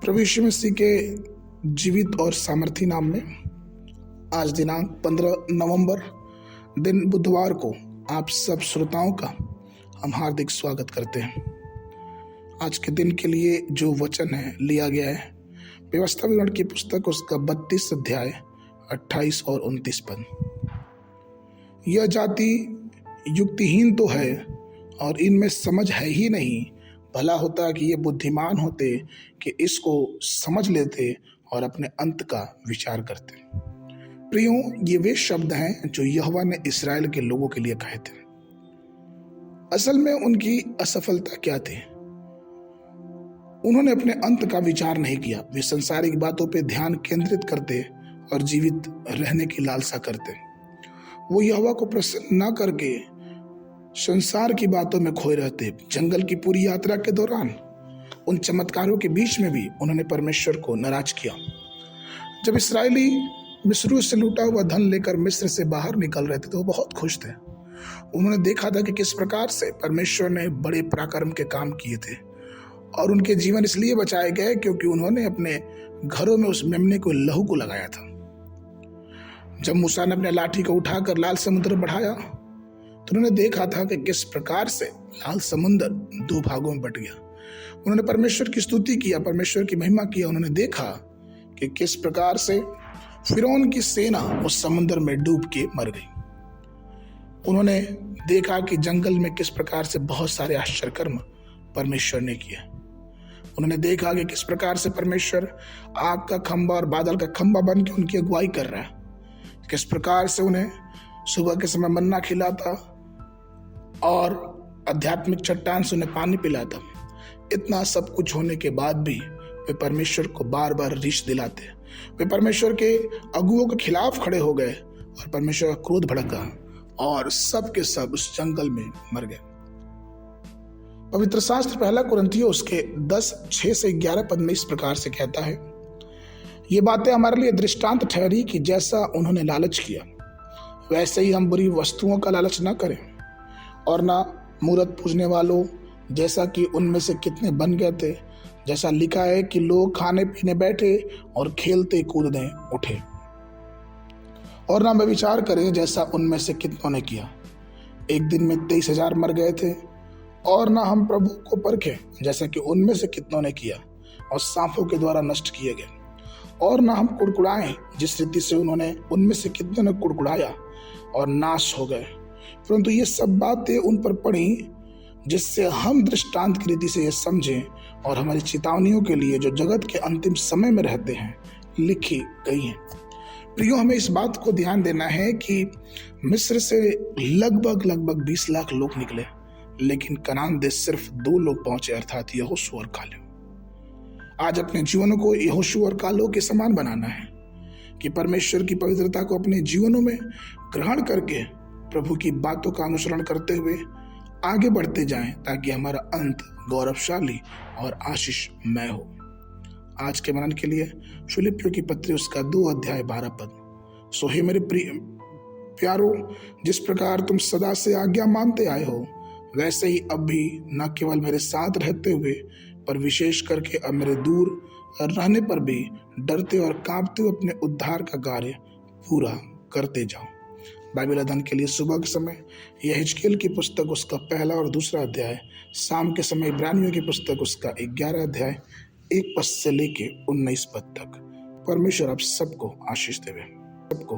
प्रभु यीशु मसीह के जीवित और सामर्थी नाम में आज दिनांक 15 नवंबर दिन बुधवार को आप सब श्रोताओं का हम हार्दिक स्वागत करते हैं। आज के दिन के लिए जो वचन है लिया गया है व्यवस्था विवरण की पुस्तक उसका 32 अध्याय 28 और 29 पद। यह जाति युक्तिहीन तो है और इनमें समझ है ही नहीं। भला होता कि ये बुद्धिमान होते कि इसको समझ लेते और अपने अंत का विचार करते। प्रियो, ये वे शब्द हैं जो यहोवा ने इस्राएल के लोगों के लिए कहे थे। असल में उनकी असफलता क्या थी? उन्होंने अपने अंत का विचार नहीं किया। वे संसारिक बातों पे ध्यान केंद्रित करते और जीवित रहने की लालसा करते। वो यहोवा को प्रसन्न न करके संसार की बातों में खोए रहते। जंगल की पूरी यात्रा के दौरान उन चमत्कारों के बीच में भी उन्होंने परमेश्वर को नाराज किया। जब इस्राएली मिस्र से लूटा हुआ धन लेकर मिस्र से बाहर निकल रहे थे तो वो बहुत खुश थे। उन्होंने देखा था कि किस प्रकार से परमेश्वर ने बड़े पराक्रम के काम किए थे और उनके जीवन इसलिए बचाए गए क्योंकि उन्होंने अपने घरों में उस मेमने को लहू को लगाया था। जब मूसा ने अपने लाठी को उठाकर लाल समुद्र बढ़ाया तो उन्होंने देखा था कि किस प्रकार से लाल समुद्र दो भागों में बट गया। उन्होंने परमेश्वर की स्तुति किया, परमेश्वर की महिमा किया। उन्होंने देखा कि किस प्रकार से फिरौन की सेना उस समुद्र में डूब के मर गई। उन्होंने देखा कि जंगल में किस प्रकार से बहुत सारे आश्चर्य कर्म परमेश्वर ने किए। उन्होंने देखा कि किस प्रकार से परमेश्वर आग का खंबा और बादल का खंबा बन के उनकी अगुवाई कर रहा है। किस प्रकार से उन्हें सुबह के समय मन्ना खिलाता और आध्यात्मिक चट्टान से उन्हें पानी पिलाता। इतना सब कुछ होने के बाद भी वे परमेश्वर को बार बार रीछ दिलाते। वे परमेश्वर के अगुओं के खिलाफ खड़े हो गए और परमेश्वर का क्रोध भड़का और सब के सब उस जंगल में मर गए। पवित्र शास्त्र पहला कुरिन्थियों उसके 10:6 से 11 पद में इस प्रकार से कहता है, ये बातें हमारे लिए दृष्टांत ठहरी कि जैसा उन्होंने लालच किया वैसे ही हम बुरी वस्तुओं का लालच न करें और ना मूरत पूजने वालों जैसा कि उनमें से कितने बन गए थे। जैसा लिखा है कि लोग खाने पीने बैठे और खेलते कूदने उठे। और ना व्यभिचार करें जैसा उनमें से कितनों ने किया। एक दिन में 23,000 मर गए थे। और ना हम प्रभु को परखें जैसा कि उनमें से कितनों ने किया और सांपों के द्वारा नष्ट किए गए। और ना हम कुड़कुड़ाएं जिस रीति से उन्होंने उनमें से कितनों ने कुड़कुड़ाया और नाश हो गए। परंतु ये सब बातें उन पर पड़ी जिससे हम दृष्टांत की रीति से ये समझें और हमारी चेतावनियों के लिए जो जगत के अंतिम समय में रहते हैं लिखी गई हैं। प्रियो, हमें इस बात को ध्यान देना है कि मिस्र से लगभग 20 लाख लोग निकले लेकिन कनान देश सिर्फ 2 लोग पहुंचे, अर्थात यहोशू और कालेब। आज अपने जीवनों को यहोशू और कालेब के समान बनाना है कि परमेश्वर की पवित्रता को अपने जीवनों में ग्रहण करके प्रभु की बातों का अनुसरण करते हुए आगे बढ़ते जाएं ताकि हमारा अंत गौरवशाली और आशीषमय हो। आज के मनन के लिए फिलिप्पियों की पत्री उसका 2 अध्याय 12 पद। सो हे मेरे प्यारो, जिस प्रकार तुम सदा से आज्ञा मानते आए हो वैसे ही अब भी न केवल मेरे साथ रहते हुए पर विशेष करके अब मेरे दूर रहने पर भी डरते और कांपते हुए अपने उद्धार का कार्य पूरा करते जाओ। बाइबल अध्ययन के लिए सुबह के समय यह हिजकेल की पुस्तक उसका 1 और 2 अध्याय, शाम के समय इब्रानियों की पुस्तक उसका 11 अध्याय 1 पद से लेके 19 पद तक। परमेश्वर आप सबको आशीष देवे। सबको